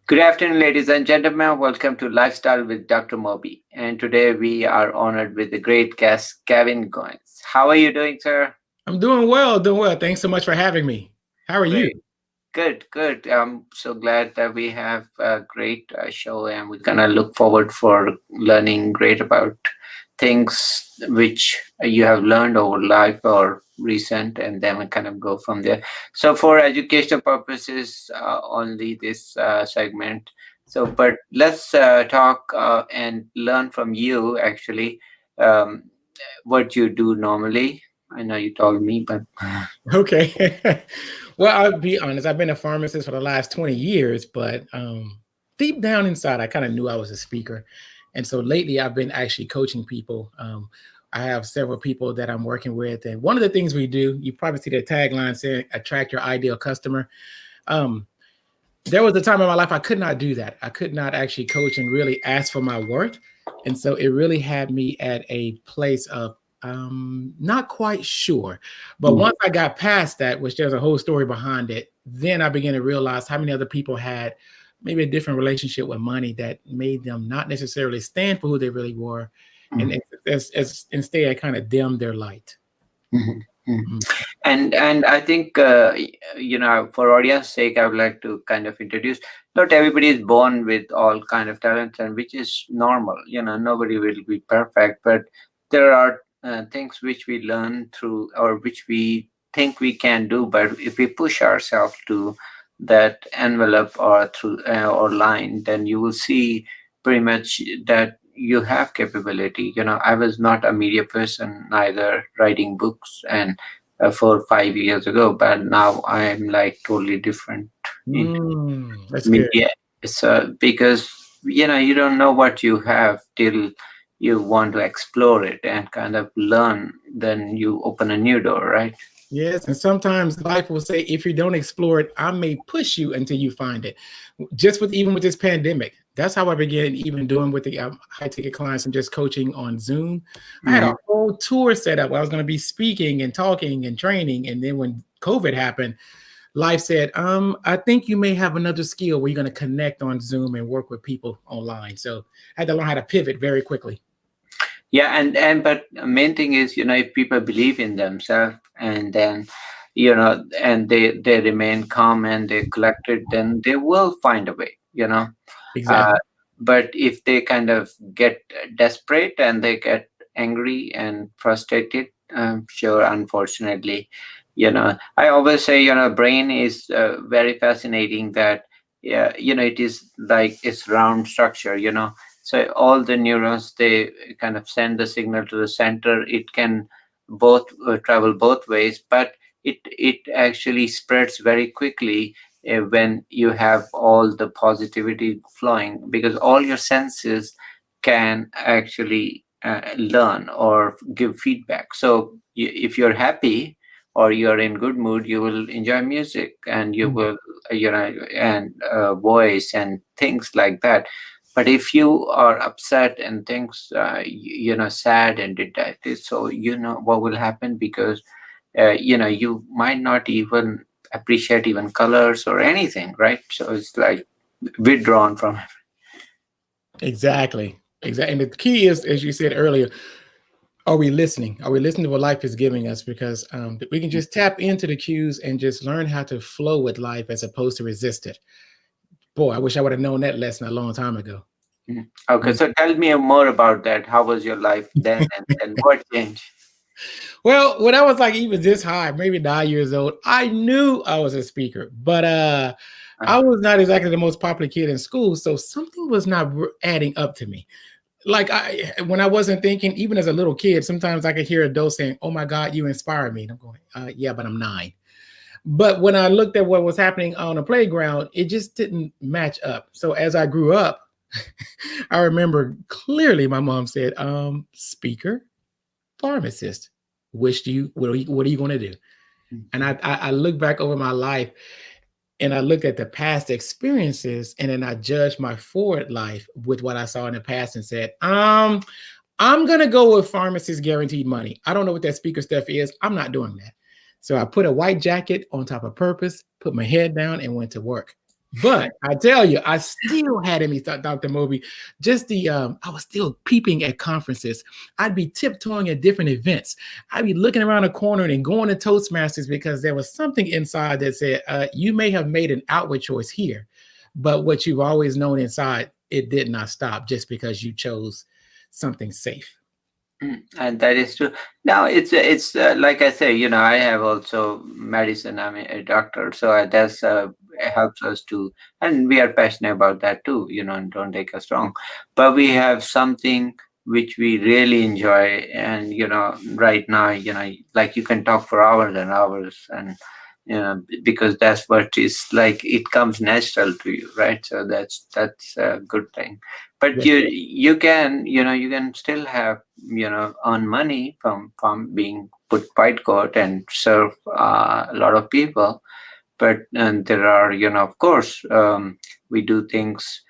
Good afternoon, ladies and gentlemen. Welcome to Lifestyle with Dr. Moby. And today we are honored with the great guest, Kevin Goins. How are you doing, sir? I'm doing well, doing well. Thanks so much for having me. How are you? Great. Good, good. I'm so glad that we have a great show, and we're gonna look forward for learning great about things which you have learned over life or recent, and then we kind of go from there. So, for educational purposes, only this segment. So, but let's talk and learn from you. Actually, um, what you do normally. I know you told me, but Okay. Well, I'll be honest. I've been a pharmacist for the last 20 years, but deep down inside, I kind of knew I was a speaker. And so lately, I've been actually coaching people. I have several people that I'm working with. And one of the things we do, you probably see the tagline saying, attract your ideal customer. Um, there was a time in my life I could not do that. I could not actually coach and really ask for my worth. And so it really had me at a place of not quite sure. But once I got past that, which there's a whole story behind it, then I began to realize how many other people had maybe a different relationship with money that made them not necessarily stand for who they really were. And Mhm. instead kind of dimmed their light. Mhm. Mhm. Mhm. And I think for audience sake, I would like to kind of introduce. Not everybody is born with all kind of talents, and which is normal. Nobody will be perfect, but there are things which we learn through, or which we think we can do. But if we push ourselves to that envelope or through or line, then you will see pretty much that you have capability. I was not a media person, neither writing books and 4 or 5 years ago, but now I'm like totally different into That's good. media. So because you don't know what you have till you want to explore it and kind of learn, then you open a new door, right? Yes, and sometimes life will say, if you don't explore it, I may push you until you find it. Just with even with this pandemic, that's how I began even doing with the high ticket clients and just coaching on Zoom. I had a Mhm. whole tour set up where I was going to be speaking and talking and training, and then when COVID happened, life said, I think you may have another skill where you're going to connect on Zoom and work with people online. So I had to learn how to pivot very quickly. Yeah, and but the main thing is, if people believe in themselves, and then and they remain calm and they collected, then they will find a way. uh, Exactly. but if they kind of get desperate and they get angry and frustrated, sure, unfortunately, I always say, brain is very fascinating, that yeah, it is like it's round structure. So all the neurons, they kind of send the signal to the center. It can both travel both ways, but it actually spreads very quickly when you have all the positivity flowing, because all your senses can actually learn or give feedback. So if you're happy or you're in good mood, you will enjoy music, and you Mm. will and voice and things like that. But if you are upset and things sad and dejected, so what will happen, because you might not even appreciate even colors or anything, right? So it's like withdrawn from. Exactly. Exactly. And the key is, as you said earlier, are we listening? Are we listening to what life is giving us? Because we can just tap into the cues and just learn how to flow with life as opposed to resist it. Boy, I wish I would have known that lesson a long time ago. Mhm. Okay, Mm. so tell me more about that. How was your life then, and what changed? Well, when I was like even this high, maybe 9 years old, I knew I was a speaker, but I Uh, was not exactly the most popular kid in school, so something was not adding up to me. Like when I wasn't thinking, even as a little kid, sometimes I could hear adults saying, "Oh my God, you inspire me," and I'm going, "Yeah, but I'm 9." But when I looked at what was happening on the playground, it just didn't match up. So as I grew up, I remember clearly my mom said, "Speaker, pharmacist. Which do you? What are you going to do?" And I look back over my life and I looked at the past experiences and then I judged my forward life with what I saw in the past and said, I'm gonna go with pharmacist guaranteed money. I don't know what that speaker stuff is. I'm not doing that. So I put a white jacket on top of purpose, put my head down, and went to work. But I tell you, I still had in me, Dr. Moby, just I was still peeping at conferences. I'd be tiptoeing at different events. I'd be looking around a corner and going to Toastmasters because there was something inside that said, you may have made an outward choice here, but what you've always known inside, it did not stop just because you chose something safe. And that is true. Now it's like I say, I have also medicine. I'm a doctor, so that's helps us to, and we are passionate about that too. And don't take us wrong, but we have something which we really enjoy, and right now, like you can talk for hours and hours, and because that's what is like. It comes natural to you, right? So that's a good thing. But Yes. you can still have earn money from being put white coat and serve a lot of people. But and there are, of course, we do things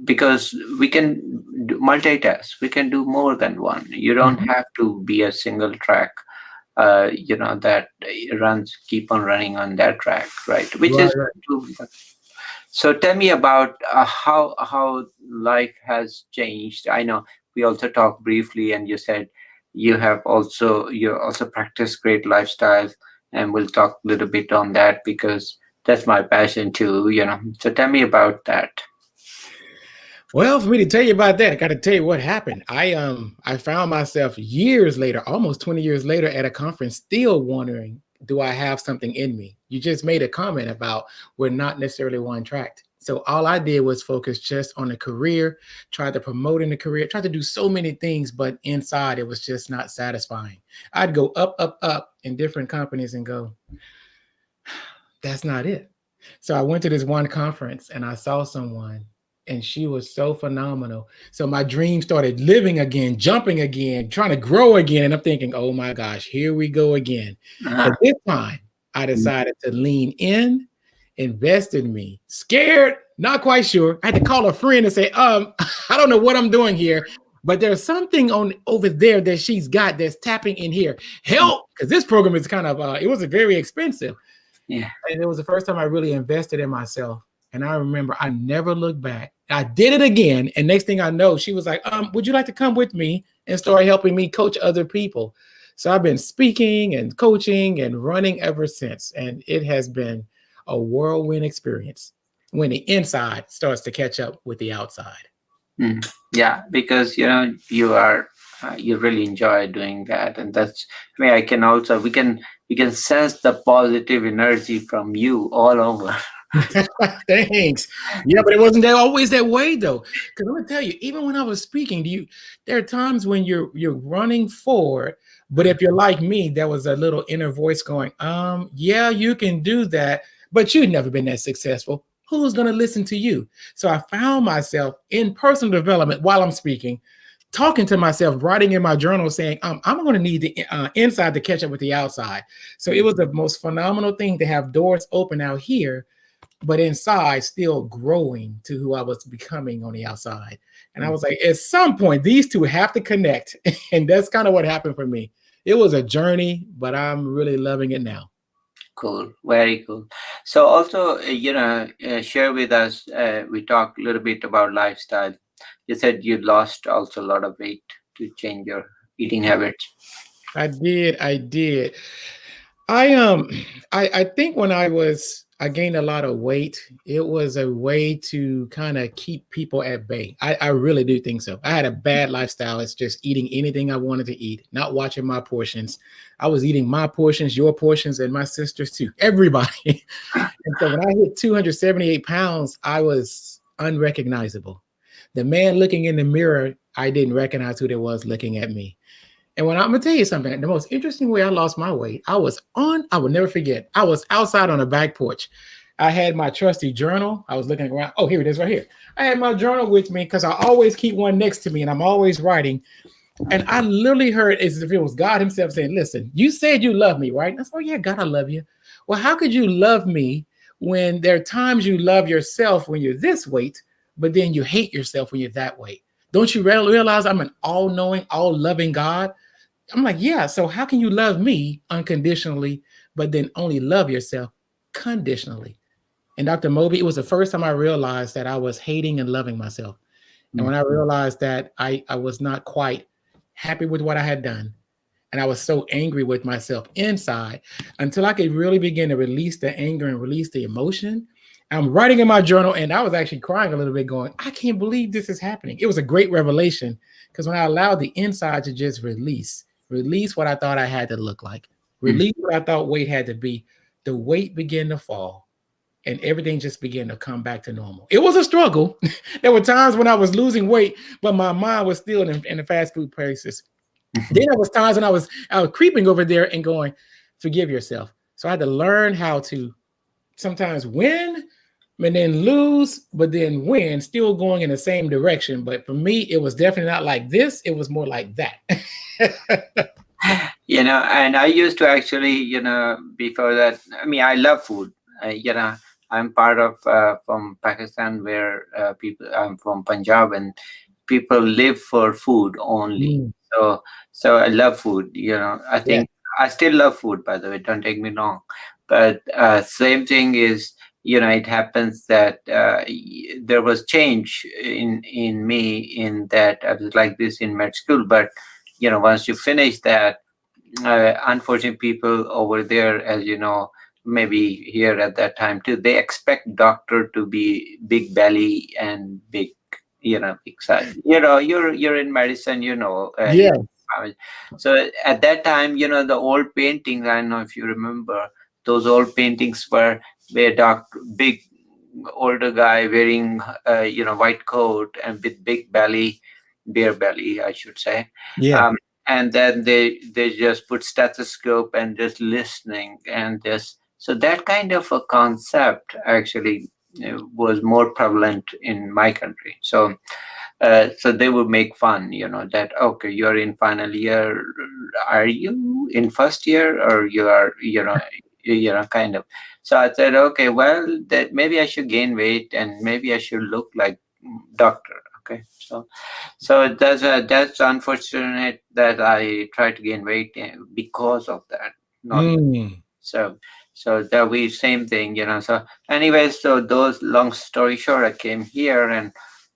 because we can multitask. We can do more than one. You don't Mhm. have to be a single track, that runs keep on running on that track, right? Which Right, is right. true. So tell me about how life has changed. I know we also talked briefly, and you said you also practice great lifestyle, and we'll talk a little bit on that because that's my passion too. So tell me about that. Well, for me to tell you about that, I got to tell you what happened. I found myself years later, almost 20 years later, at a conference, still wondering, do I have something in me? You just made a comment about we're not necessarily one tracked. So all I did was focus just on the career, tried to promote in the career, tried to do so many things, but inside it was just not satisfying. I'd go up, up, up in different companies and go, that's not it. So I went to this one conference and I saw someone and she was so phenomenal. So my dream started living again, jumping again, trying to grow again. And I'm thinking, oh my gosh, here we go again. But Uh-huh. this time I decided to lean in, invest in me. Scared, not quite sure. I had to call a friend and say, I don't know what I'm doing here, but there's something on over there that she's got that's tapping in here. Help, because this program is kind of it was very expensive. Yeah. And it was the first time I really invested in myself. And I remember I never looked back. I did it again. And next thing I know, she was like, would you like to come with me and start helping me coach other people? So I've been speaking and coaching and running ever since. And it has been a whirlwind experience when the inside starts to catch up with the outside. Mm. Yeah, because you really enjoy doing that, and that's. I mean, I can also we can sense the positive energy from you all over. Thanks. Yeah, but it wasn't that always that way though. Because I'm gonna tell you, even when I was speaking, there are times when you're running forward, but if you're like me, there was a little inner voice going, yeah, you can do that, but you've never been that successful. Who's gonna listen to you? So I found myself in personal development while I'm speaking, talking to myself, writing in my journal, saying, I'm going to need the inside to catch up with the outside. So it was the most phenomenal thing to have doors open out here but inside still growing to who I was becoming on the outside. And I was like, at some point, these two have to connect. And that's kind of what happened for me. It was a journey, but I'm really loving it now. Cool, very cool. So also, share with us. We talked a little bit about lifestyle. You said you lost also a lot of weight to change your eating habits. I did. I I think when I gained a lot of weight, it was a way to kind of keep people at bay. I really do think so. I had a bad lifestyle. It's just eating anything I wanted to eat, not watching my portions. I was eating my portions, your portions, and my sisters too. Everybody. And so when I hit 278 pounds, I was unrecognizable. The man looking in the mirror, I didn't recognize who there was looking at me. And when I'm gonna tell you something, the most interesting way I lost my weight, I will never forget. I was outside on a back porch. I had my trusty journal. I was looking around. Oh, here it is right here. I had my journal with me because I always keep one next to me and I'm always writing. And I literally heard as if it was God Himself saying, listen, you said you love me, right? I said, oh, yeah, God, I love you. Well, how could you love me when there are times you love yourself when you're this weight, but then you hate yourself when you're that weight? Don't you realize I'm an all knowing, all loving God? I'm like, yeah. So how can you love me unconditionally, but then only love yourself conditionally? And Dr. Moby, it was the first time I realized that I was hating and loving myself. And Mm, when I realized that I was not quite happy with what I had done, and I was so angry with myself inside until I could really begin to release the anger and release the emotion. I'm writing in my journal and I was actually crying a little bit, going, I can't believe this is happening. It was a great revelation because when I allowed the inside to just release what I thought I had to look like, mm. release what I thought weight had to be, the weight began to fall and everything just began to come back to normal. It was a struggle. There were times when I was losing weight, but my mind was still in the fast food places. Then there was times when I was creeping over there and going, forgive yourself. So I had to learn how to sometimes win and then lose, but then win, still going in the same direction. But for me, it was definitely not like this. It was more like that. And I used to actually, before that, I mean, I love food. I'm part of from Pakistan, where I'm from Punjab, and people live for food only. Mm, So I love food. I yeah. think I still love food, by the way, don't take me wrong. But same thing is, it happens that there was change in me, in that I was like this in med school. But once you finish that, unfortunately, people over there, as you know, maybe here at that time too, they expect doctor to be big belly and big, big size. You're in medicine, Yeah. so at that time, the old paintings, I don't know if you remember, those old paintings where doctor, big older guy wearing white coat and with big belly, bare belly, I should say. Yeah. And then they just put stethoscope and just listening, and just so that kind of a concept actually was more prevalent in my country. So they would make fun, that okay, you're in final year, are you in first year, or you are, kind of. So I said, okay, well, that maybe I should gain weight and maybe I should look like doctor. Okay, so that's unfortunate that I try to gain weight because of that, not Mm. so. So that we same thing, So anyways, so those long story short, I came here, and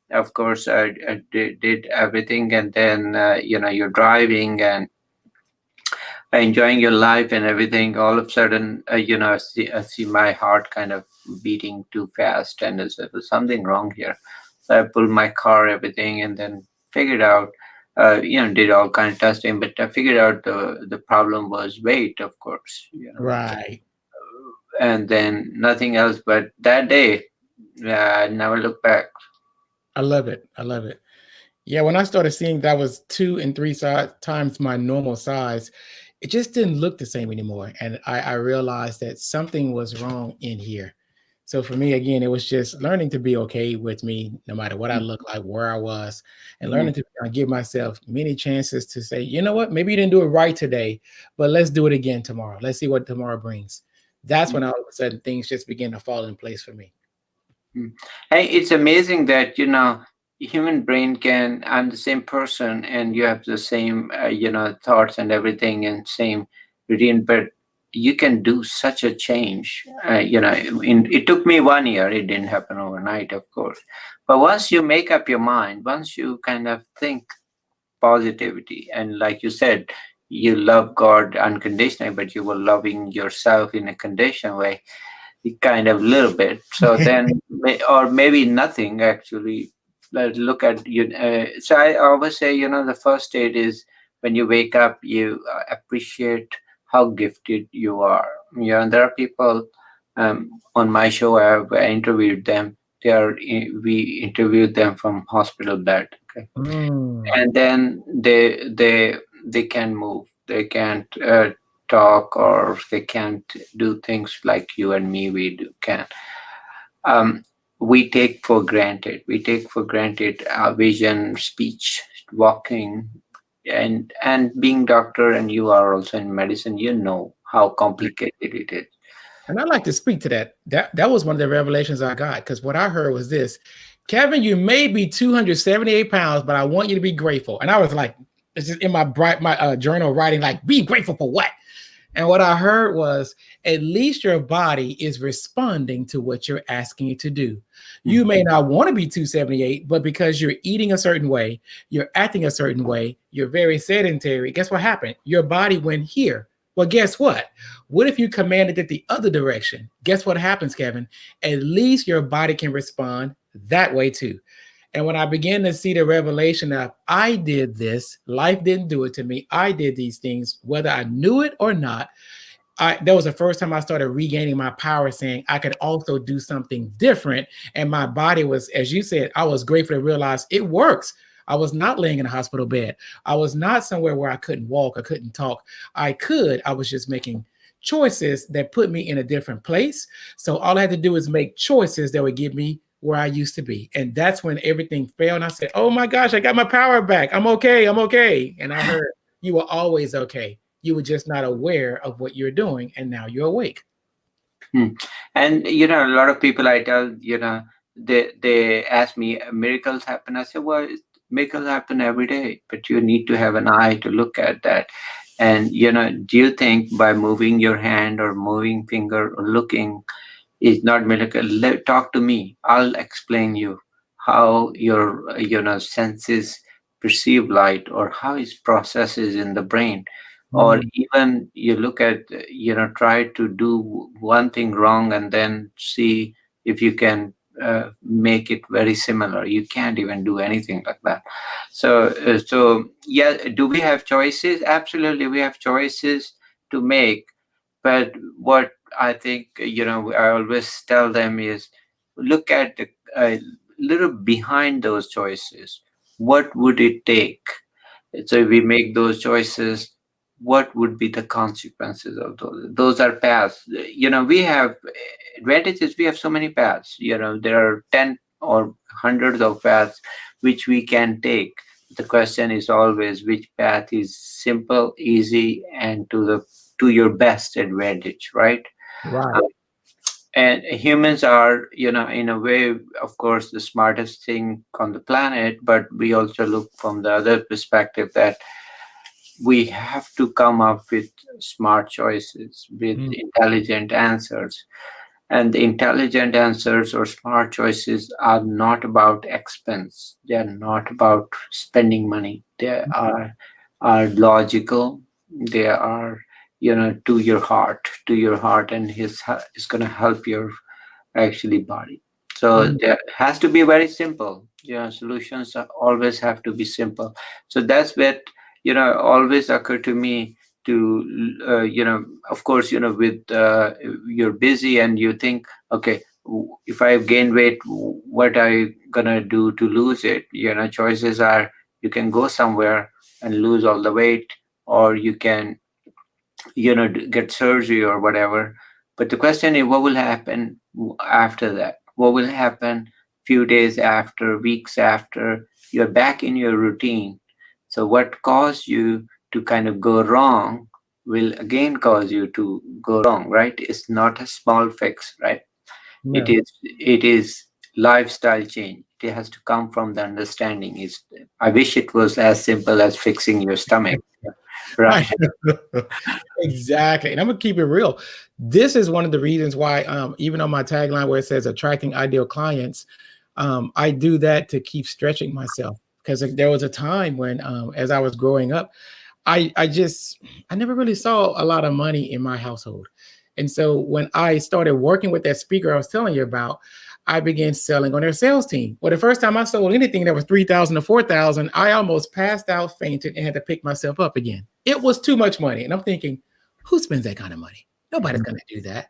of course I did everything, and then you're driving and enjoying your life and everything. All of a sudden, I see my heart kind of beating too fast, and there's something wrong here. So I pulled my car, everything, and then figured out, did all kind of testing, but I figured out the problem was weight, of course, Right. and then nothing else. But that day, I never looked back. I love it. I love it. Yeah, when I started seeing that was 2 and 3 times my normal size, it just didn't look the same anymore, and I realized that something was wrong in here. So for me, again, it was just learning to be okay with me, no matter what I look like, where I was, and Mhm. learning to give myself many chances to say, you know what, maybe you didn't do it right today, but let's do it again tomorrow. Let's see what tomorrow brings. That's when all of a sudden things just begin to fall in place for me. Mm. Hey, it's amazing that human brain can. I'm the same person, and you have the same thoughts and everything, and same routine, but you can do such a change. It took me 1 year. It didn't happen overnight, of course, but once you make up your mind, once you kind of think positivity, and like you said, you love God unconditionally, but you were loving yourself in a conditional way, kind of little bit. So then, or maybe nothing actually. Let's look at you. So I always say, the first state is when you wake up, you appreciate how gifted you are. And there are people on my show. I interviewed them. We interviewed them from hospital bed. Okay, Mm. and then they can move, they can't talk, or they can't do things like you and me can. um, we take for granted our vision, speech, walking, and being doctor, and you are also in medicine, how complicated it is. And I'd like to speak to that. That was one of the revelations I got because what I heard was this: Kevin, you may be 278 pounds, but I want you to be grateful. And I was like, it's just in my journal writing like, be grateful for what? And what I heard was, at least your body is responding to what you're asking it to do. You Mm. may not want to be 278, but because you're eating a certain way, you're acting a certain way, you're very sedentary. Guess what happened? Your body went here. Well, guess what? What if you commanded it the other direction? Guess what happens, Kevin? At least your body can respond that way too. And when I began to see the revelation of I did this, life didn't do it to me. I did these things, whether I knew it or not. That was the first time I started regaining my power, saying I could also do something different. And my body was, as you said, I was grateful to realize it works. I was not laying in a hospital bed. I was not somewhere where I couldn't walk, I couldn't talk. I was just making choices that put me in a different place. So all I had to do is make choices that would get me where I used to be. And that's when everything failed. And I said, oh my gosh, I got my power back. I'm okay. I'm okay. And I heard you were always okay. You were just not aware of what you're doing, and now you're awake. Hmm. And a lot of people I tell, they ask me, miracles happen. I say, well, miracles happen every day, but you need to have an eye to look at that. And do you think by moving your hand or moving finger or looking is not miracle? Talk to me. I'll explain you how your senses perceive light, or how it processes in the brain. Or Mm, even you look at, try to do one thing wrong and then see if you can make it very similar. You can't even do anything like that. So yeah, do we have choices? Absolutely, we have choices to make. But what I think, I always tell them is, look at the little behind those choices. What would it take? So if we make those choices, what would be the consequences of those? Those are paths. We have advantages. We have so many paths. There are 10 or hundreds of paths which we can take. The question is always which path is simple, easy, and to your best advantage, right? right. Uh, and humans are, in a way, of course, the smartest thing on the planet, but we also look from the other perspective that we have to come up with smart choices with Mm, intelligent answers. And the intelligent answers or smart choices are not about expense. They are not about spending money. They are logical. They are, to your heart, and his is going to help your actually body. So mm, there has to be very simple. Solutions always have to be simple. So that's what always occur to me. To of course, with you're busy and you think, okay, if I gain weight, what I gonna do to lose it? Choices are, you can go somewhere and lose all the weight, or you can get surgery or whatever. But the question is, what will happen after that? What will happen few days after, weeks after you're back in your routine? So what caused you to kind of go wrong will again cause you to go wrong, right? It's not a small fix, right? it no. is it is lifestyle change. It has to come from the understanding. Is I wish it was as simple as fixing your stomach, I right? know. Exactly. And I'm gonna keep it real. This is one of the reasons why, even on my tagline where it says attracting ideal clients, I do that to keep stretching myself. Because there was a time when, as I was growing up, I never really saw a lot of money in my household. And so when I started working with that speaker I was telling you about, I began selling on their sales team. Well, the first time I sold anything that was 3,000 to 4,000, I almost passed out, fainted, and had to pick myself up again. It was too much money. And I'm thinking, who spends that kind of money? Nobody's going to do that.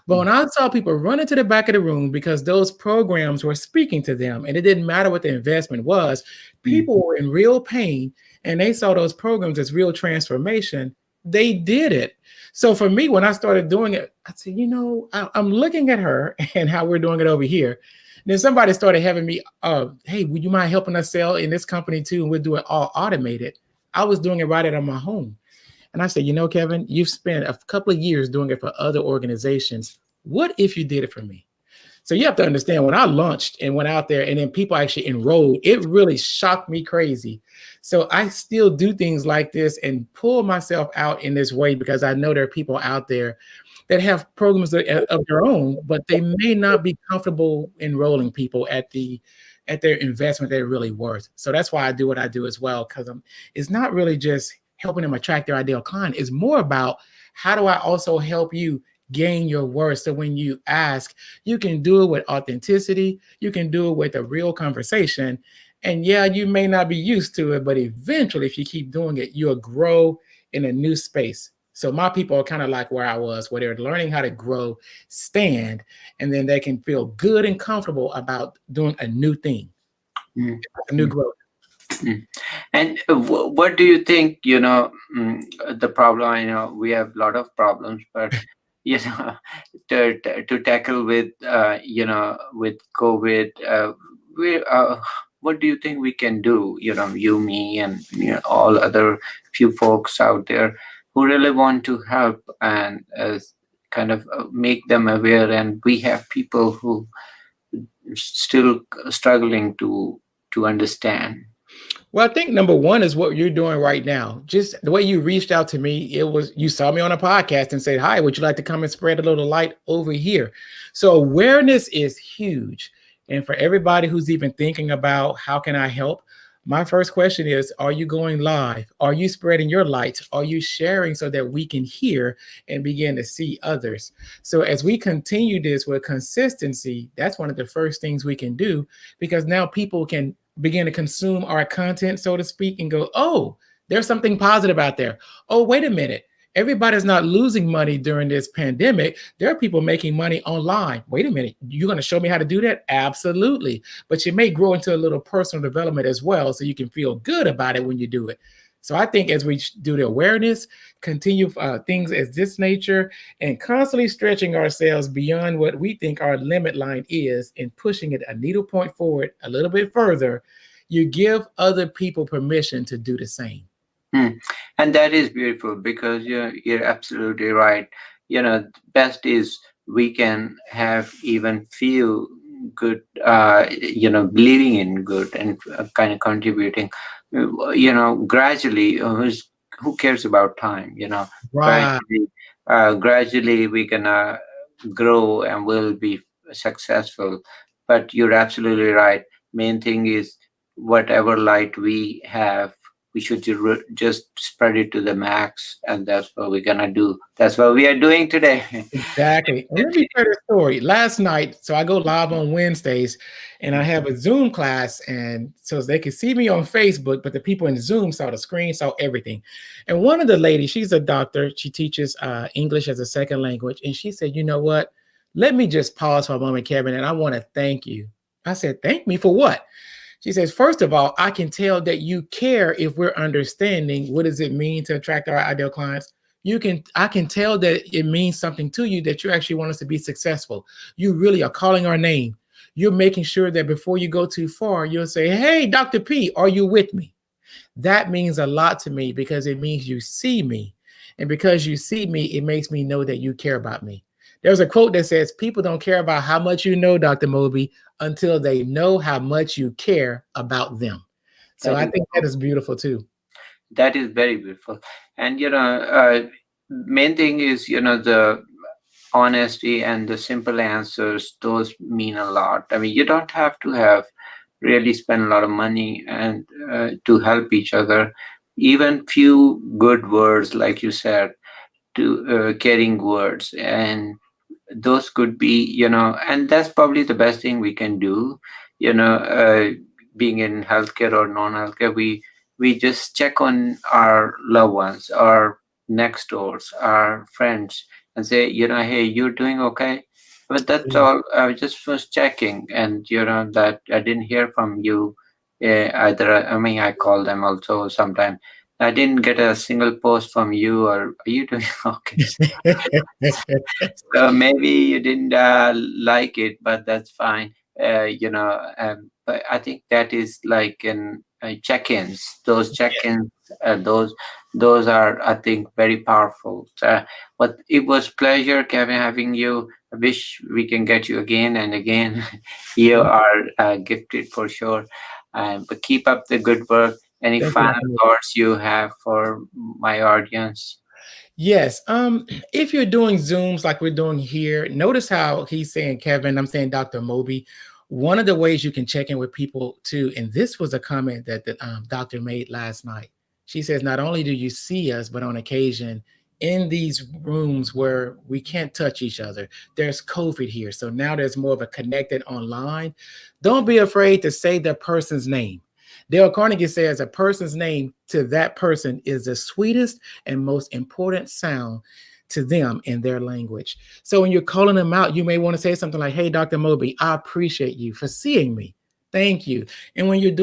But when I saw people run into the back of the room because those programs were speaking to them, and it didn't matter what the investment was, Mm. people were in real pain and they saw those programs as real transformation. They did it. So for me, when I started doing it, I said, I'm looking at her and how we're doing it over here. And then somebody started having me, hey, would you mind helping us sell in this company too? And we'll do it all automated. I was doing it right out of my home. And I said, Kevin, you've spent a couple of years doing it for other organizations. What if you did it for me? So you have to understand when I launched and went out there and then people actually enrolled, it really shocked me crazy. So I still do things like this and pull myself out in this way because I know there are people out there that have programs of their own, but they may not be comfortable enrolling people at their investment they're really worth. So that's why I do what I do as well, because it's not really just helping them attract their ideal client. It's more about how do I also help you gain your worth. So when you ask, you can do it with authenticity, you can do it with a real conversation. And yeah, you may not be used to it, but eventually, if you keep doing it, you'll grow in a new space. So my people are kind of like where I was, where they're learning how to grow, stand, and then they can feel good and comfortable about doing a new thing, Mm, a new mm, growth. mm. And what do you think, the problem? I know we have a lot of problems, but, you know, to tackle with, with COVID, what do you think we can do? You, me, and, all other few folks out there who really want to help and kind of make them aware. And we have people who still struggling to understand. Well, I think number one is what you're doing right now. Just the way you reached out to me, it was you saw me on a podcast and said, "Hi, would you like to come and spread a little light over here?" So awareness is huge. And for everybody who's even thinking about how can I help, my first question is, are you going live? Are you spreading your light? Are you sharing so that we can hear and begin to see others? So as we continue this with consistency, that's one of the first things we can do because now people can begin to consume our content, so to speak, and go, oh, there's something positive out there. Oh, wait a minute. Everybody's not losing money during this pandemic. There are people making money online. Wait a minute. You're going to show me how to do that? Absolutely. But you may grow into a little personal development as well so you can feel good about it when you do it. So I think as we do the awareness, continue things as this nature, and constantly stretching ourselves beyond what we think our limit line is and pushing it a needle point forward a little bit further, you give other people permission to do the same. Hmm. And that is beautiful because you're absolutely right. Best is we can have even feel good, believing in good and kind of contributing, gradually. Who cares about time? Right. Gradually we gonna grow and will be successful. But you're absolutely right. Main thing is whatever light we have, we should just spread it to the max, and that's what we're gonna do. That's what we are doing today. Exactly. And let me share this story. Last night, so I go live on Wednesdays and I have a Zoom class. And so they could see me on Facebook, but the people in Zoom saw the screen, saw everything. And one of the ladies, she's a doctor, she teaches English as a second language. And she said, you know what? Let me just pause for a moment, Kevin, and I want to thank you. I said, thank me for what? She says, first of all, I can tell that you care if we're understanding what does it mean to attract our ideal clients. I can tell that it means something to you that you actually want us to be successful. You really are calling our name. You're making sure that before you go too far, you'll say, hey, Dr. P, are you with me? That means a lot to me because it means you see me. And because you see me, it makes me know that you care about me. There's a quote that says, people don't care about how much you know, Dr. Moby, until they know how much you care about them. So That I is think that is beautiful too. that is very beautiful. And main thing is the honesty and the simple answers. Those mean a lot. I mean, you don't have to have really spend a lot of money and to help each other. Even few good words, like you said, to caring words, and those could be, and that's probably the best thing we can do. Being in healthcare or non-healthcare, we just check on our loved ones, our next doors, our friends, and say, hey, you're doing okay. But that's Yeah. all. I just was checking, and that I didn't hear from you either. I mean, I call them also sometimes. I didn't get a single post from you, or are you doing okay? So maybe you didn't like it, but that's fine. But I think that is like in check-ins. Those check-ins, those are, I think, very powerful. But it was pleasure, Kevin, having you. I wish we can get you again and again. You are gifted for sure. But keep up the good work. Any Thank you, final Dr. thoughts you have for my audience? Yes. If you're doing Zooms like we're doing here, notice how he's saying Kevin, I'm saying Dr. Moby. One of the ways you can check in with people too, and this was a comment that the doctor made last night. She says, not only do you see us, but on occasion in these rooms where we can't touch each other, there's COVID here. So now there's more of a connected online. Don't be afraid to say the person's name. Dale Carnegie says a person's name to that person is the sweetest and most important sound to them in their language. So when you're calling them out, you may want to say something like, "Hey, Dr. Moby, I appreciate you for seeing me. Thank you." And when you're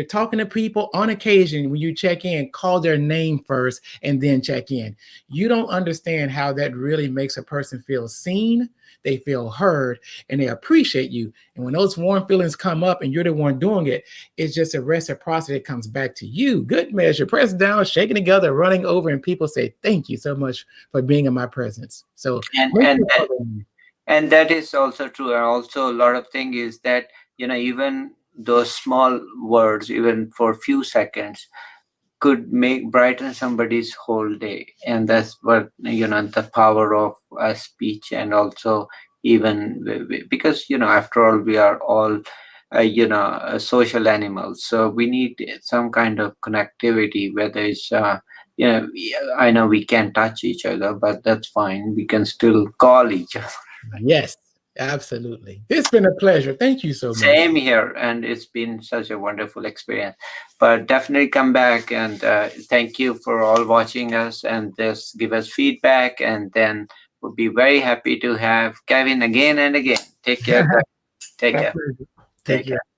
talking to people on occasion, when you check in, call their name first and then check in. You don't understand how that really makes a person feel seen, they feel heard, and they appreciate you. And when those warm feelings come up and you're the one doing it, it's just a reciprocity that comes back to you. Good measure, pressed down, shaking together, running over, and people say, "Thank you so much for being in my presence." So And make and sure that, and that is also true. And also a lot of thing is that even those small words, even for a few seconds, could make brighten somebody's whole day. And that's what the power of speech. And also even because after all we are all social animals, so we need some kind of connectivity, whether it's I know we can't touch each other, but that's fine, we can still call each other. yes, absolutely. It's been a pleasure. Thank you so much. Same here, and it's been such a wonderful experience. But definitely come back, and thank you for all watching us, and just give us feedback, and then we'll be very happy to have Kevin again and again. Take care, guys. Take My care. pleasure. Take Take care. care.